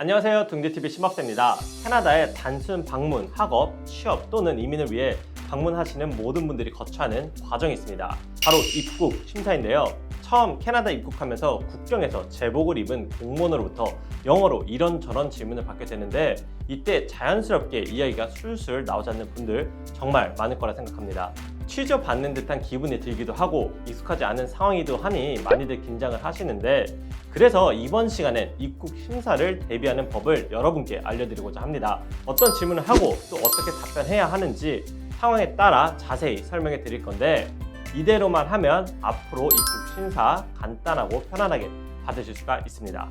안녕하세요. 둥지TV 심학대입니다. 캐나다의 단순 방문, 학업, 취업 또는 이민을 위해 방문하시는 모든 분들이 거쳐야 하는 과정이 있습니다. 바로 입국 심사인데요. 처음 캐나다 입국하면서 국경에서 제복을 입은 공무원으로부터 영어로 이런저런 질문을 받게 되는데 이때 자연스럽게 이야기가 술술 나오지 않는 분들 정말 많을 거라 생각합니다. 취조받는 듯한 기분이 들기도 하고 익숙하지 않은 상황이기도 하니 많이들 긴장을 하시는데 그래서 이번 시간엔 입국 심사를 대비하는 법을 여러분께 알려드리고자 합니다. 어떤 질문을 하고 또 어떻게 답변해야 하는지 상황에 따라 자세히 설명해 드릴 건데 이대로만 하면 앞으로 입국 심사 간단하고 편안하게 받으실 수가 있습니다.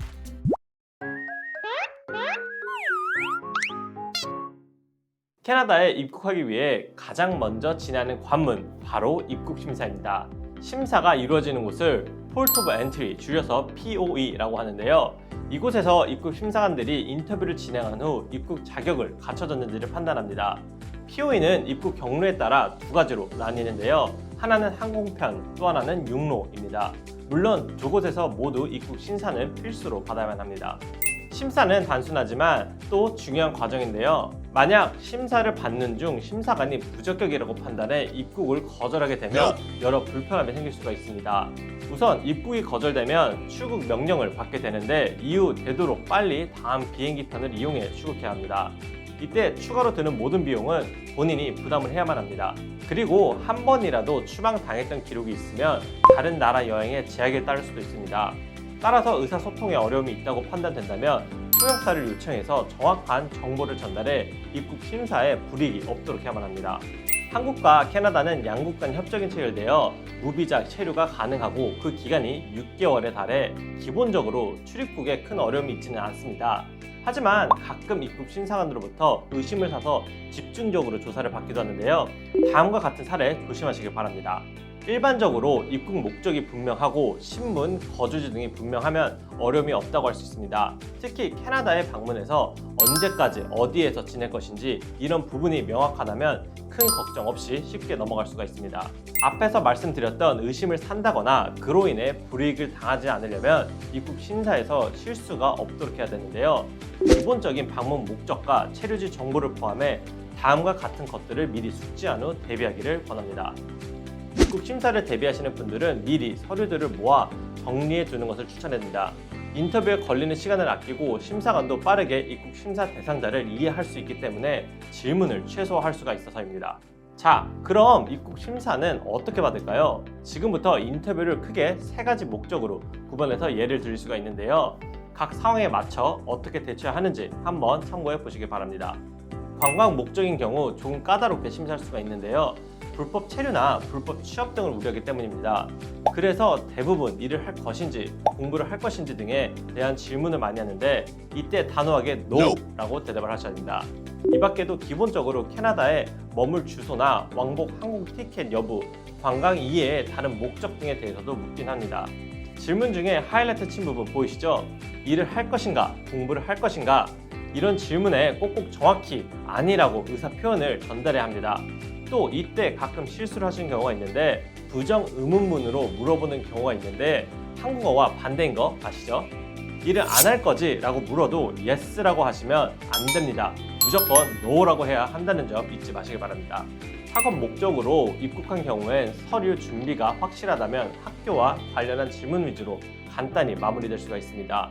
캐나다에 입국하기 위해 가장 먼저 지나는 관문, 바로 입국 심사입니다. 심사가 이루어지는 곳을 Port of Entry, 줄여서 POE라고 하는데요. 이곳에서 입국 심사관들이 인터뷰를 진행한 후 입국 자격을 갖춰졌는지를 판단합니다. POE는 입국 경로에 따라 두 가지로 나뉘는데요. 하나는 항공편, 또 하나는 육로입니다. 물론 두 곳에서 모두 입국 심사는 필수로 받아야만 합니다. 심사는 단순하지만 또 중요한 과정인데요. 만약 심사를 받는 중 심사관이 부적격이라고 판단해 입국을 거절하게 되면 여러 불편함이 생길 수가 있습니다. 우선 입국이 거절되면 출국 명령을 받게 되는데 이후 되도록 빨리 다음 비행기편을 이용해 출국해야 합니다. 이때 추가로 드는 모든 비용은 본인이 부담을 해야만 합니다. 그리고 한 번이라도 추방당했던 기록이 있으면 다른 나라 여행에 제약이 따를 수도 있습니다. 따라서 의사소통에 어려움이 있다고 판단된다면 통역사를 요청해서 정확한 정보를 전달해 입국 심사에 불이익이 없도록 해야만 합니다. 한국과 캐나다는 양국 간 협정이 체결되어 무비자 체류가 가능하고 그 기간이 6개월에 달해 기본적으로 출입국에 큰 어려움이 있지는 않습니다. 하지만 가끔 입국 심사관으로부터 의심을 사서 집중적으로 조사를 받기도 하는데요. 다음과 같은 사례 조심하시길 바랍니다. 일반적으로 입국 목적이 분명하고 신분, 거주지 등이 분명하면 어려움이 없다고 할 수 있습니다. 특히 캐나다에 방문해서 언제까지 어디에서 지낼 것인지 이런 부분이 명확하다면 큰 걱정 없이 쉽게 넘어갈 수가 있습니다. 앞에서 말씀드렸던 의심을 산다거나 그로 인해 불이익을 당하지 않으려면 입국 심사에서 실수가 없도록 해야 되는데요. 기본적인 방문 목적과 체류지 정보를 포함해 다음과 같은 것들을 미리 숙지한 후 대비하기를 권합니다. 입국 심사를 대비하시는 분들은 미리 서류들을 모아 정리해 두는 것을 추천합니다. 인터뷰에 걸리는 시간을 아끼고 심사관도 빠르게 입국 심사 대상자를 이해할 수 있기 때문에 질문을 최소화할 수가 있어서입니다. 자, 그럼 입국 심사는 어떻게 받을까요? 지금부터 인터뷰를 크게 세 가지 목적으로 구분해서 예를 드릴 수가 있는데요. 각 상황에 맞춰 어떻게 대처해야 하는지 한번 참고해 보시기 바랍니다. 관광 목적인 경우 조금 까다롭게 심사할 수가 있는데요. 불법 체류나 불법 취업 등을 우려하기 때문입니다. 그래서 대부분 일을 할 것인지 공부를 할 것인지 등에 대한 질문을 많이 하는데 이때 단호하게 NO라고 대답을 하셔야 합니다. 이 밖에도 기본적으로 캐나다에 머물 주소나 왕복 항공 티켓 여부, 관광 이외의 다른 목적 등에 대해서도 묻긴 합니다. 질문 중에 하이라이트 친 부분 보이시죠? 일을 할 것인가, 공부를 할 것인가 이런 질문에 꼭꼭 정확히 아니라고 의사 표현을 전달해야 합니다. 또 이때 가끔 실수를 하시는 경우가 있는데 부정 의문문으로 물어보는 경우가 있는데 한국어와 반대인 거 아시죠? 일을 안 할 거지? 라고 물어도 yes라고 하시면 안 됩니다. 무조건 no라고 해야 한다는 점 잊지 마시기 바랍니다. 학업 목적으로 입국한 경우엔 서류 준비가 확실하다면 학교와 관련한 질문 위주로 간단히 마무리될 수가 있습니다.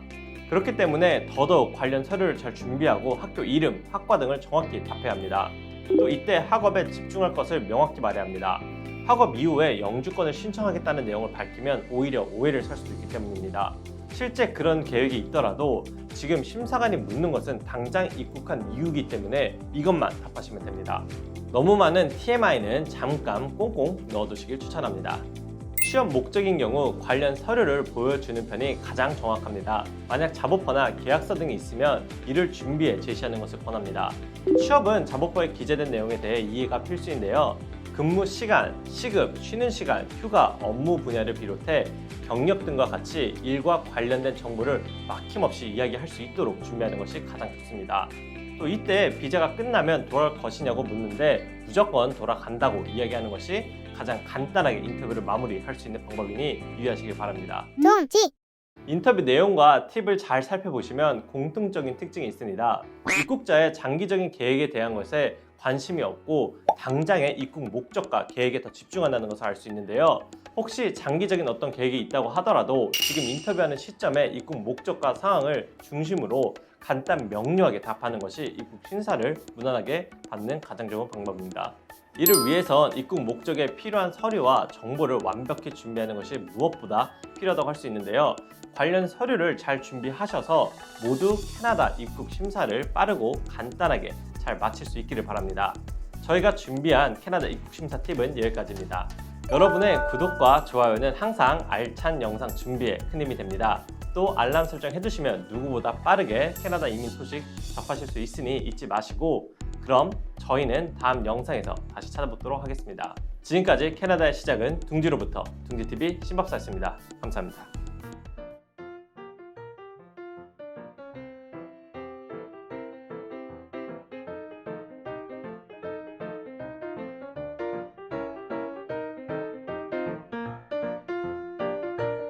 그렇기 때문에 더더욱 관련 서류를 잘 준비하고 학교 이름, 학과 등을 정확히 답해야 합니다. 또 이때 학업에 집중할 것을 명확히 말해야 합니다. 학업 이후에 영주권을 신청하겠다는 내용을 밝히면 오히려 오해를 살 수도 있기 때문입니다. 실제 그런 계획이 있더라도 지금 심사관이 묻는 것은 당장 입국한 이유이기 때문에 이것만 답하시면 됩니다. 너무 많은 TMI는 잠깐 꽁꽁 넣어두시길 추천합니다. 취업 목적인 경우 관련 서류를 보여주는 편이 가장 정확합니다. 만약 잡오퍼나 계약서 등이 있으면 이를 준비해 제시하는 것을 권합니다. 취업은 잡오퍼에 기재된 내용에 대해 이해가 필수인데요. 근무 시간, 시급, 쉬는 시간, 휴가, 업무 분야를 비롯해 경력 등과 같이 일과 관련된 정보를 막힘없이 이야기할 수 있도록 준비하는 것이 가장 좋습니다. 또 이때 비자가 끝나면 돌아갈 것이냐고 묻는데 무조건 돌아간다고 이야기하는 것이 가장 간단하게 인터뷰를 마무리할 수 있는 방법이니 유의하시길 바랍니다. 인터뷰 내용과 팁을 잘 살펴보시면 공통적인 특징이 있습니다. 입국자의 장기적인 계획에 대한 것에 관심이 없고 당장의 입국 목적과 계획에 더 집중한다는 것을 알 수 있는데요. 혹시 장기적인 어떤 계획이 있다고 하더라도 지금 인터뷰하는 시점에 입국 목적과 상황을 중심으로 간단 명료하게 답하는 것이 입국 심사를 무난하게 받는 가장 좋은 방법입니다. 이를 위해선 입국 목적에 필요한 서류와 정보를 완벽히 준비하는 것이 무엇보다 필요하다고 할 수 있는데요. 관련 서류를 잘 준비하셔서 모두 캐나다 입국 심사를 빠르고 간단하게 잘 마칠 수 있기를 바랍니다. 저희가 준비한 캐나다 입국 심사 팁은 여기까지입니다. 여러분의 구독과 좋아요는 항상 알찬 영상 준비에 큰 힘이 됩니다. 또 알람 설정 해두시면 누구보다 빠르게 캐나다 이민 소식 접하실 수 있으니 잊지 마시고, 그럼 저희는 다음 영상에서 다시 찾아뵙도록 하겠습니다. 지금까지 캐나다의 시작은 둥지로부터 둥지TV 신박사였습니다. 감사합니다.